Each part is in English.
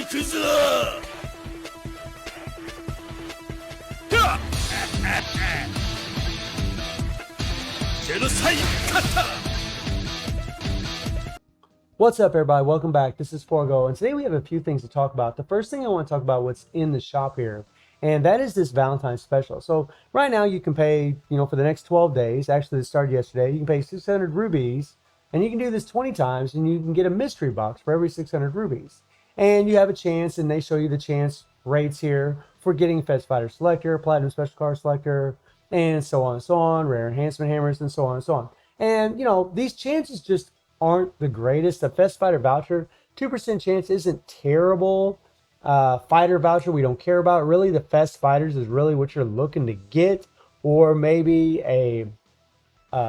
行くぞはっジェノサイカッタ What's up, everybody? Welcome back. This is Forgo, and today we have a few things to talk about. The first thing I want to talk about what's in the shop here, and that is this Valentine's special. So right now you can pay, for the next 12 days. Actually, this started yesterday. You can pay 600 rubies, and you can do this 20 times, and you can get a mystery box for every 600 rubies. And you have a chance, and they show you the chance rates here for getting Fest Fighter Selector, Platinum Special Card Selector, and so on and so on, Rare Enhancement Hammers, and so on and so on. And, these chances just aren't the greatest. The Fest Fighter voucher, 2% chance isn't terrible. Fighter voucher, we don't care about. Really, the Fest Fighters is really what you're looking to get, or maybe a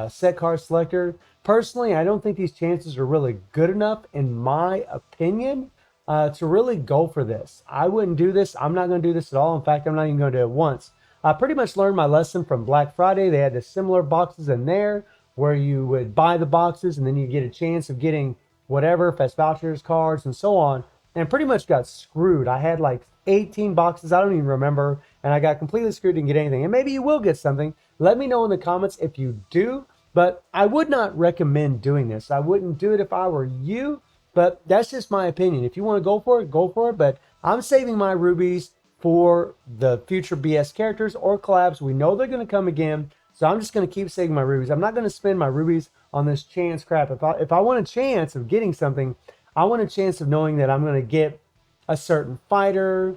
set card selector. Personally, I don't think these chances are really good enough, in my opinion, to really go for this. I wouldn't do this. I'm not going to do this at all. In fact, I'm not even going to do it once. I pretty much learned my lesson from Black Friday. They had the similar boxes in there where you would buy the boxes and then you get a chance of getting whatever, Fest vouchers, cards, and so on, and pretty much got screwed. I had like 18 boxes, I don't even remember, and I got completely screwed, didn't get anything. And maybe you will get something. Let me know in the comments if you do, but I would not recommend doing this. I wouldn't do it if I were you, but that's just my opinion. If you want to go for it, but I'm saving my rubies for the future BS characters or collabs. We know they're going to come again. So I'm just going to keep saving my rubies. I'm not going to spend my rubies on this chance crap. If I want a chance of getting something, I want a chance of knowing that I'm going to get a certain fighter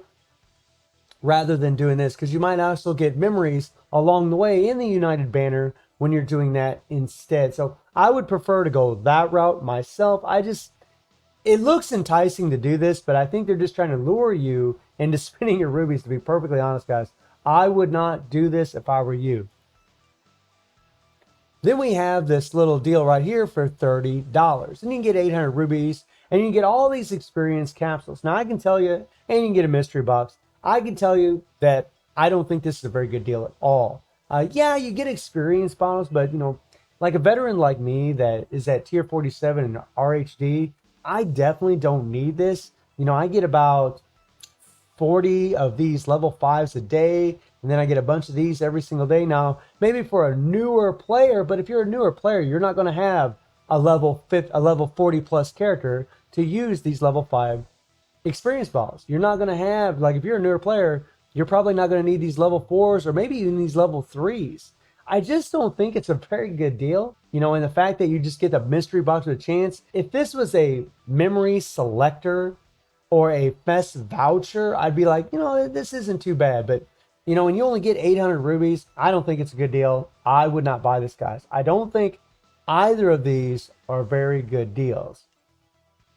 rather than doing this. Because you might also get memories along the way in the United banner when you're doing that instead. So I would prefer to go that route myself. It looks enticing to do this, but I think they're just trying to lure you into spending your rubies, to be perfectly honest, guys. I would not do this if I were you. Then we have this little deal right here for $30. And you can get 800 rubies, and you can get all these experience capsules. Now, I can tell you, and you can get a mystery box. I can tell you that I don't think this is a very good deal at all. Yeah, you get experience bottles, but, like a veteran like me that is at tier 47 in RHD, I definitely don't need this. I get about 40 of these level 5s a day, and then I get a bunch of these every single day. Now, maybe for a newer player, but if you're a newer player, you're not going to have a level 40 plus character to use these level 5 experience balls. You're not going to have, like, if you're a newer player, you're probably not going to need these level 4s or maybe even these level 3s. I just don't think it's a very good deal. And the fact that you just get the mystery box with a chance. If this was a memory selector or a Fest voucher, I'd be like, this isn't too bad. But, when you only get 800 rubies, I don't think it's a good deal. I would not buy this, guys. I don't think either of these are very good deals.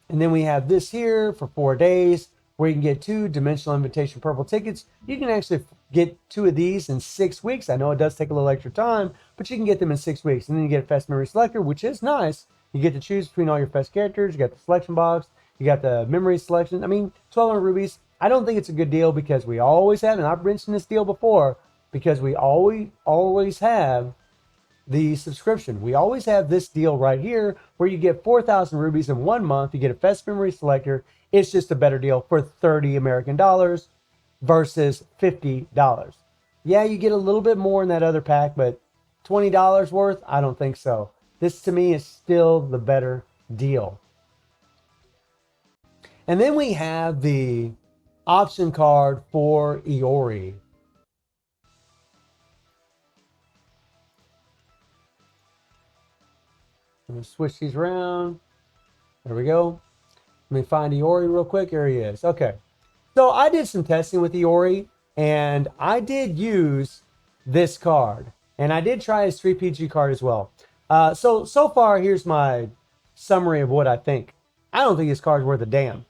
And then we have this here for 4 days where you can get 2 Dimensional Invitation purple tickets. You can actually get 2 of these in 6 weeks. I know it does take a little extra time, but you can get them in 6 weeks. And then you get a Fest Memory Selector, which is nice. You get to choose between all your Fest characters. You got the selection box. You got the memory selection. 1,200 rubies. I don't think it's a good deal because we always have, and I've mentioned this deal before, because we always have the subscription. We always have this deal right here where you get 4,000 rubies in 1 month. You get a Fest Memory Selector. It's just a better deal for 30 American dollars versus $50. Yeah, you get a little bit more in that other pack, but $20 worth? I don't think so. This to me is still the better deal. And then we have the option card for Iori. I'm going to switch these around. There we go. Let me find Iori real quick. Here he is. Okay. So I did some testing with Iori, and I did use this card. And I did try his 3PG card as well. So far, here's my summary of what I think. I don't think this card's worth a damn.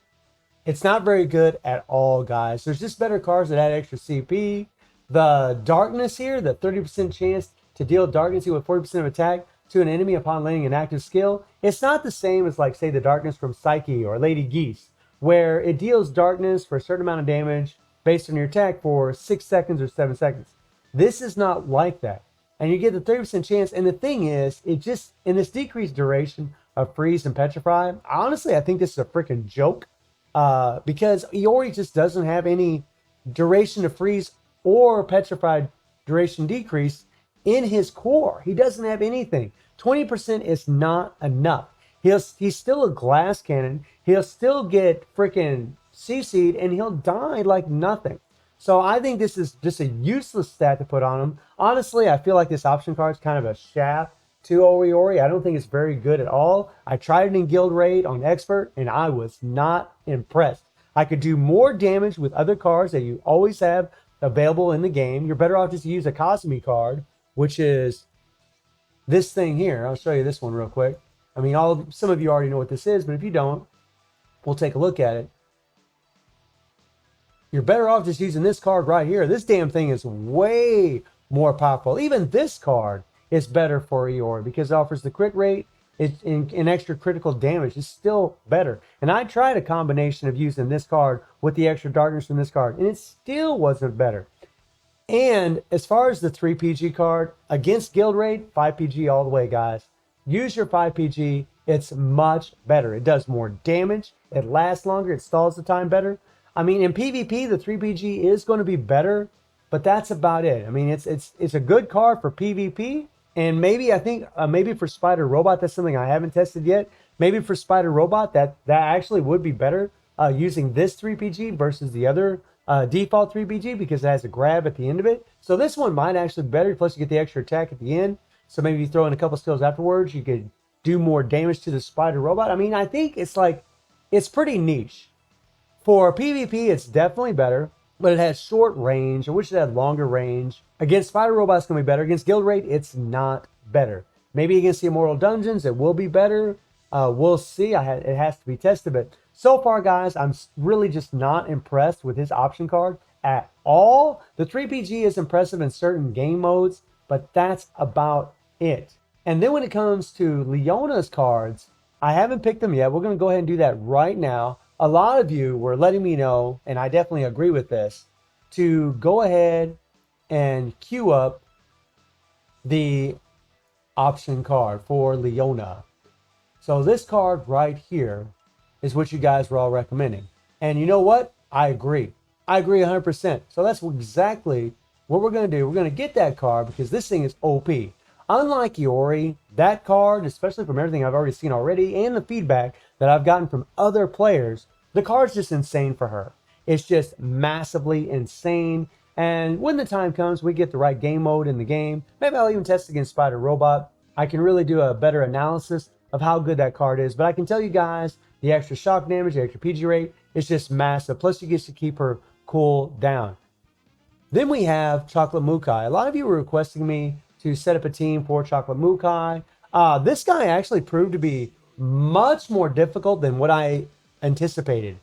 It's not very good at all, guys. There's just better cards that add extra CP. The darkness here, the 30% chance to deal darkness with 40% of attack to an enemy upon landing an active skill. It's not the same as, like, say, the darkness from Psyche or Lady Geese, where it deals darkness for a certain amount of damage based on your attack for 6 seconds or 7 seconds. This is not like that. And you get the 30% chance. And the thing is, it just, in this decreased duration of freeze and petrify, honestly, I think this is a freaking joke. because Iori just doesn't have any duration to freeze or petrified duration decrease in his core. He doesn't have anything. 20% is not enough. He's still a glass cannon. He'll still get freaking CC'd and he'll die like nothing. So I think this is just a useless stat to put on him. Honestly, I feel like this option card is kind of a shaft to Iori. I don't think it's very good at all. I tried it in Guild Raid on Expert and I was not impressed. I could do more damage with other cards that you always have available in the game. You're better off just to use a Cosme card, which is this thing here. I'll show you this one real quick. I mean, some of you already know what this is, but if you don't, we'll take a look at it. You're better off just using this card right here. This damn thing is way more powerful. Even this card is better for Iori because it offers the crit rate and extra critical damage. It's still better. And I tried a combination of using this card with the extra darkness from this card, and it still wasn't better. And as far as the 3PG card, against Guild Raid, 5PG all the way, guys. Use your 5PG. It's much better. It does more damage. It lasts longer. It stalls the time better. I mean, in PvP, the 3PG is going to be better, but that's about it. I mean, it's a good card for PvP, and maybe I think maybe for Spider Robot, that's something I haven't tested yet. Maybe for Spider Robot, that actually would be better using this 3PG versus the other default 3PG because it has a grab at the end of it. So this one might actually be better. Plus, you get the extra attack at the end. So maybe you throw in a couple skills afterwards, you could do more damage to the Spider Robot. I mean, I think it's pretty niche. For PvP, it's definitely better, but it has short range. I wish it had longer range. Against Spider Robot, it's going to be better. Against Guild Raid, it's not better. Maybe against the Immortal Dungeons, it will be better. We'll see. It has to be tested. But so far, guys, I'm really just not impressed with his option card at all. The 3PG is impressive in certain game modes, but that's about it. And then when it comes to Leona's cards, I haven't picked them yet. We're going to go ahead and do that right now. A lot of you were letting me know, and I definitely agree with this, to go ahead and queue up the option card for Leona. So this card right here is what you guys were all recommending. And you know what? I agree. I agree 100%. So that's exactly what we're going to do. We're going to get that card because this thing is OP. Unlike Iori, that card, especially from everything I've already seen already and the feedback that I've gotten from other players, the card's just insane for her. It's just massively insane. And when the time comes, we get the right game mode in the game. Maybe I'll even test against Spider Robot. I can really do a better analysis of how good that card is. But I can tell you guys, the extra shock damage, the extra PG rate, it's just massive. Plus, you get to keep her cool down. Then we have Chocolate Mukai. A lot of you were requesting me to set up a team for Chocolate Mukai. This guy actually proved to be much more difficult than what I anticipated.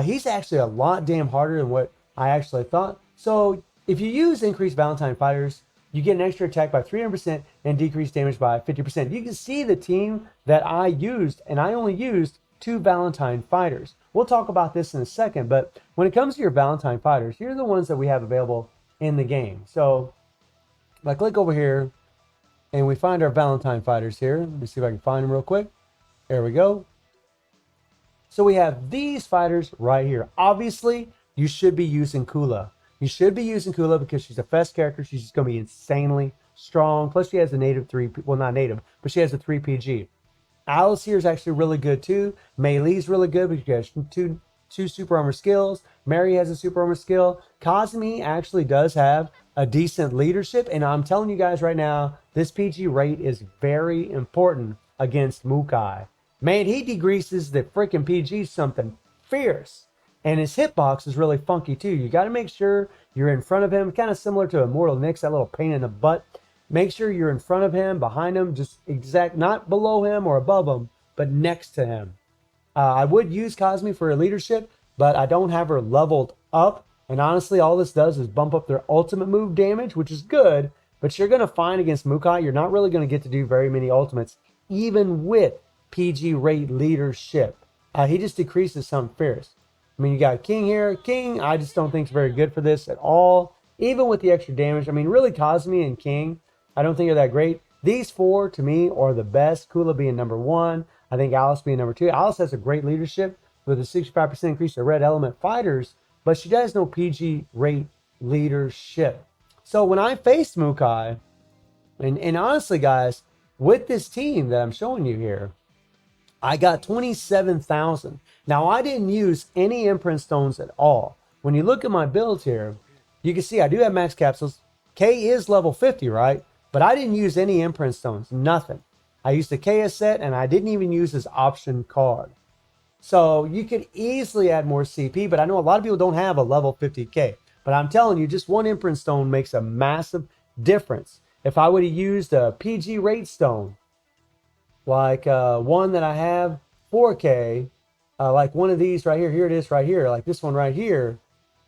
He's actually a lot damn harder than what I actually thought. So if you use increased Valentine fighters, you get an extra attack by 300% and decreased damage by 50%. You can see the team that I used, and I only used 2 Valentine fighters. We'll talk about this in a second, but when it comes to your Valentine fighters, here are the ones that we have available in the game. So if I click over here and we find our Valentine fighters here, let me see if I can find them real quick. There we go. So we have these fighters right here. Obviously, you should be using Kula. You should be using Kula because she's a fast character. She's just going to be insanely strong. Plus, she has a native 3, well, not native, but she has a 3PG. Alice here is actually really good too. Mei Li's really good because she has two super armor skills. Mary has a super armor skill. Cosme actually does have a decent leadership. And I'm telling you guys right now, this PG rate is very important against Mukai. Man, he degreases the freaking PG something fierce. And his hitbox is really funky too. You got to make sure you're in front of him. Kind of similar to Immortal Nyx, that little pain in the butt. Make sure you're in front of him, behind him, just not below him or above him, but next to him. I would use Cosme for her leadership, but I don't have her leveled up. And honestly, all this does is bump up their ultimate move damage, which is good. But you're going to find against Mukai, you're not really going to get to do very many ultimates, even with PG rate leadership. He just decreases some fierce. I mean, you got King here. King, I just don't think is very good for this at all. Even with the extra damage. I mean, really, Cosme and King, I don't think are that great. These 4, to me, are the best. Kula being number 1. I think Alice being number 2. Alice has a great leadership. with a 65% increase to red element fighters, but she does no PG rate leadership. So when I faced Mukai, and honestly, guys, with this team that I'm showing you here, I got 27,000. Now, I didn't use any imprint stones at all. When you look at my builds here, you can see I do have max capsules. K is level 50, right? But I didn't use any imprint stones, nothing. I used the KS set, and I didn't even use this option card. So you could easily add more CP, but I know a lot of people don't have a level 50K. But I'm telling you, just one imprint stone makes a massive difference. If I would have used a PG rate stone, like one that I have 4K, like one of these right here, here it is right here, like this one right here,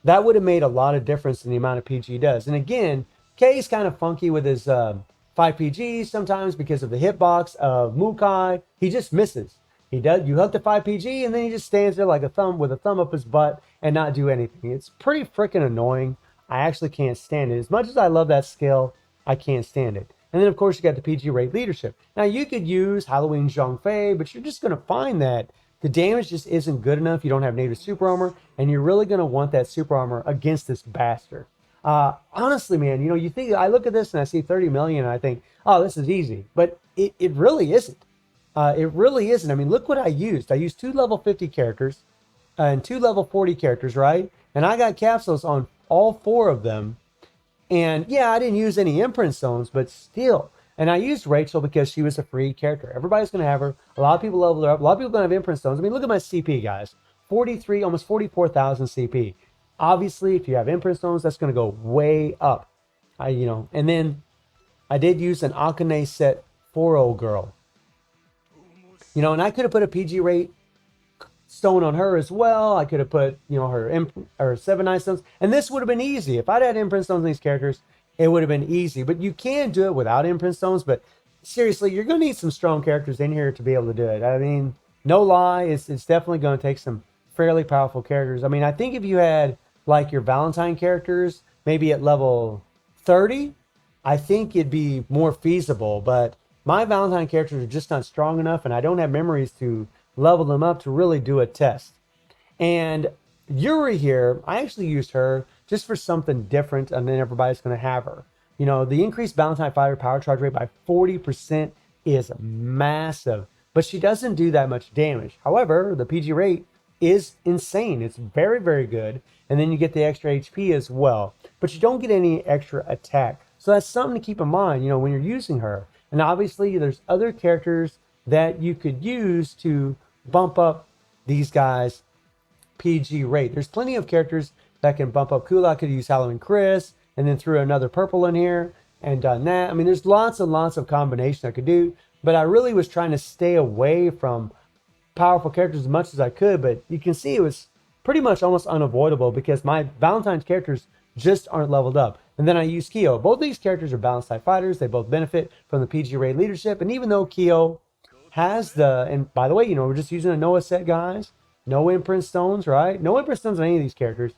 that would have made a lot of difference in the amount of PG he does. And again, K is kind of funky with his 5 PGs sometimes because of the hitbox of Mukai. He just misses. He does. You hook the 5 PG and then he just stands there like a thumb with a thumb up his butt and not do anything. It's pretty freaking annoying. I actually can't stand it. As much as I love that skill, I can't stand it. And then of course you got the PG rate leadership. Now you could use Halloween Zhongfei, but you're just going to find that the damage just isn't good enough. You don't have native super armor, and you're really going to want that super armor against this bastard. Honestly, man, you know, you think I look at this and I see 30 million and I think, oh, this is easy, but it really isn't. It really isn't. I mean, look what I used. I used 2 level 50 characters and 2 level 40 characters, right? And I got capsules on all 4 of them. And yeah, I didn't use any imprint stones, but still. And I used Rachel because she was a free character. Everybody's going to have her. A lot of people level her up. A lot of people going to have imprint stones. I mean, look at my CP, guys. 43, almost 44,000 CP. Obviously, if you have imprint stones, that's going to go way up. And then I did use an Akane set 4-0 girl. And I could have put a PG rate stone on her as well. I could have put, her 7-9 stones. And this would have been easy. If I'd had imprint stones on these characters, it would have been easy. But you can do it without imprint stones. But seriously, you're going to need some strong characters in here to be able to do it. I mean, no lie, it's definitely going to take some fairly powerful characters. I mean, I think if you had like your Valentine characters, maybe at level 30, I think it'd be more feasible. But my Valentine characters are just not strong enough, and I don't have memories to level them up to really do a test. And Iori here, I actually used her just for something different, and then everybody's going to have her. The increased Valentine fighter power charge rate by 40% is massive, but she doesn't do that much damage. However, the PG rate is insane. It's very, very good. And then you get the extra HP as well, but you don't get any extra attack. So that's something to keep in mind, when you're using her. And obviously there's other characters that you could use to bump up these guys' PG rate. There's plenty of characters that can bump up Kula. I could use Halloween Chris and then threw another purple in here and done that. I mean, there's lots and lots of combinations I could do, but I really was trying to stay away from powerful characters as much as I could. But you can see it was pretty much almost unavoidable because my Valentine's characters just aren't leveled up. And then I use Kyo. Both these characters are balanced type fighters. They both benefit from the PG rate leadership. And even though Kyo has and by the way, we're just using a Noah set, guys. No imprint stones, right? No imprint stones on any of these characters.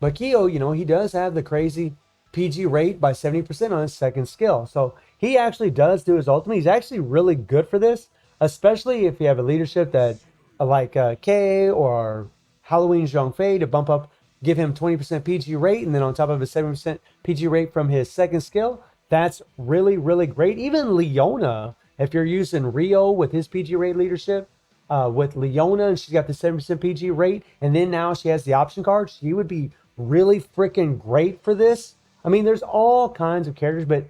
But Kyo, he does have the crazy PG rate by 70% on his second skill. So he actually does do his ultimate. He's actually really good for this, especially if you have a leadership that like K or Halloween Zhongfei to bump up, give him 20% PG rate, and then on top of his 7% PG rate from his second skill. That's really, really great. Even Leona, if you're using Rio with his PG rate leadership, with Leona, and she's got the 7% PG rate, and then now she has the option card, she would be really freaking great for this. I mean, there's all kinds of characters, but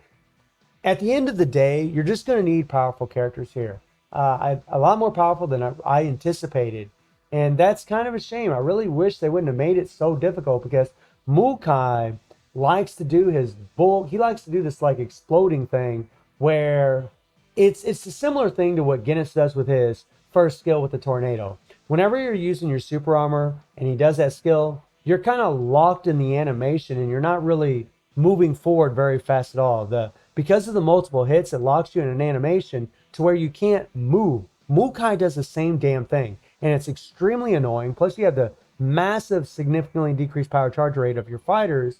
at the end of the day, you're just going to need powerful characters here. A lot more powerful than I anticipated. And that's kind of a shame. I really wish they wouldn't have made it so difficult because Mukai likes to do he likes to do this like exploding thing where it's a similar thing to what Guinness does with his first skill with the tornado. Whenever you're using your super armor and he does that skill, you're kind of locked in the animation and you're not really moving forward very fast at all. Because of the multiple hits, it locks you in an animation to where you can't move. Mukai does the same damn thing, and it's extremely annoying. Plus, you have the massive, significantly decreased power charge rate of your fighters,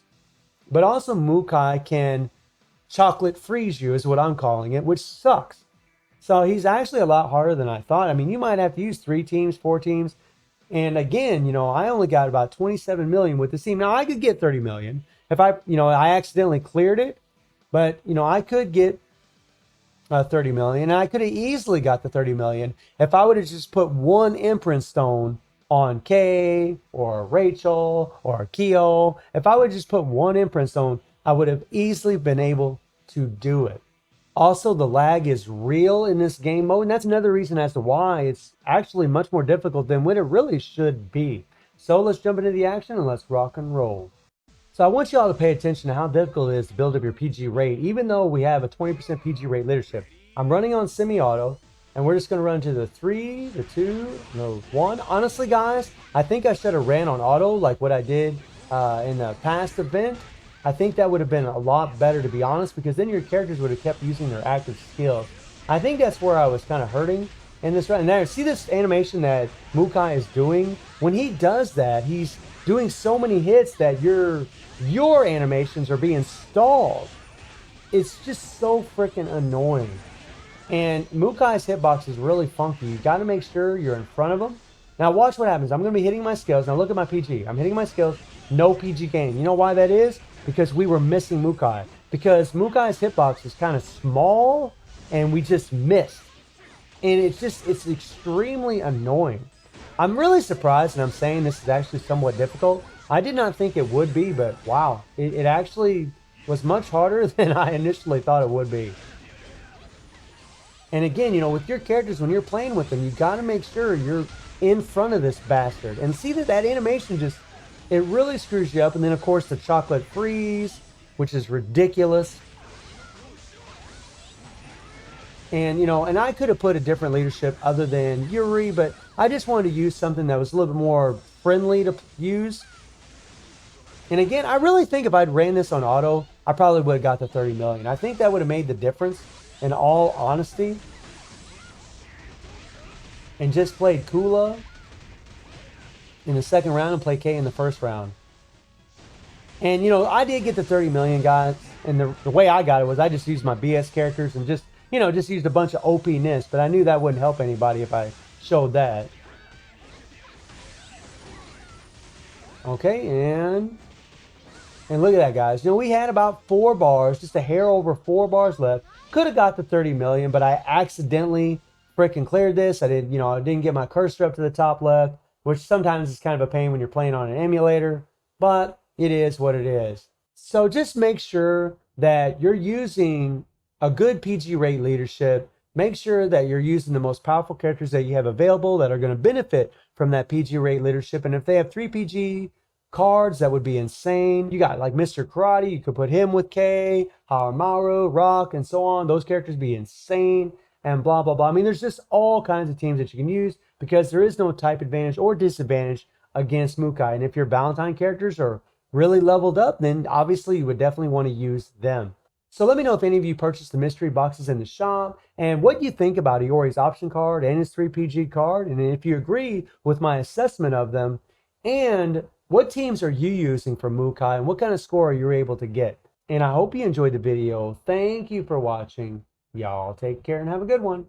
but also Mukai can chocolate freeze you, is what I'm calling it, which sucks. So he's actually a lot harder than I thought. I mean, you might have to use 3 teams, 4 teams. And again, I only got about 27 million with this team. Now I could get 30 million if I accidentally cleared it, but I could get 30 million. And I could have easily got the 30 million if I would have just put one imprint stone on Kay or Rachel or Keo. If I would just put one imprint stone, I would have easily been able to do it. Also, the lag is real in this game mode, and that's another reason as to why it's actually much more difficult than what it really should be. So let's jump into the action and let's rock and roll. So I want you all to pay attention to how difficult it is to build up your PG rate, even though we have a 20% PG rate leadership. I'm running on semi-auto, and we're just going to run to the 3, the 2, no, 1. Honestly, guys, I think I should have ran on auto like what I did in the past event. I think that would have been a lot better, to be honest, because then your characters would have kept using their active skills. I think that's where I was kind of hurting in this run. And now, see this animation that Mukai is doing? When he does that, he's doing so many hits that your animations are being stalled. It's just so freaking annoying. And Mukai's hitbox is really funky. You got to make sure you're in front of him. Now watch what happens. I'm going to be hitting my skills. Now look at my PG. I'm hitting my skills. No PG gain. You know why that is? Because we were missing Mukai. Because Mukai's hitbox is kind of small and we just missed. And it's extremely annoying. I'm really surprised, and I'm saying this is actually somewhat difficult. I did not think it would be, but wow. It actually was much harder than I initially thought it would be. And again, with your characters, when you're playing with them, you got to make sure you're in front of this bastard. And see that animation just, it really screws you up. And then, of course, the chocolate freeze, which is ridiculous. And, and I could have put a different leadership other than Iori, but I just wanted to use something that was a little bit more friendly to use. And again, I really think if I'd ran this on auto, I probably would have got the 30 million. I think that would have made the difference, in all honesty. And just played Kula in the second round and played K in the first round. And, I did get the 30 million, guys. And the way I got it was I just used my BS characters and just used a bunch of OP-ness. But I knew that wouldn't help anybody if I showed that. Okay, and look at that, guys. We had about 4 bars, just a hair over 4 bars left. Could have got the 30 million, but I accidentally freaking cleared this. I didn't get my cursor up to the top left, which sometimes is kind of a pain when you're playing on an emulator, but it is what it is. So just make sure that you're using a good PG rate leadership. Make sure that you're using the most powerful characters that you have available that are going to benefit from that PG rate leadership. And if they have 3 PG cards, that would be insane. You got like Mr. Karate, you could put him with K, Haramaru, Rock, and so on. Those characters be insane, and blah, blah, blah. I mean, there's just all kinds of teams that you can use because there is no type advantage or disadvantage against Mukai. And if your Valentine characters are really leveled up, then obviously you would definitely want to use them. So let me know if any of you purchased the mystery boxes in the shop and what you think about Iori's option card and his 3PG card, and if you agree with my assessment of them, and what teams are you using for Mukai and what kind of score are you able to get. And I hope you enjoyed the video. Thank you for watching. Y'all take care and have a good one.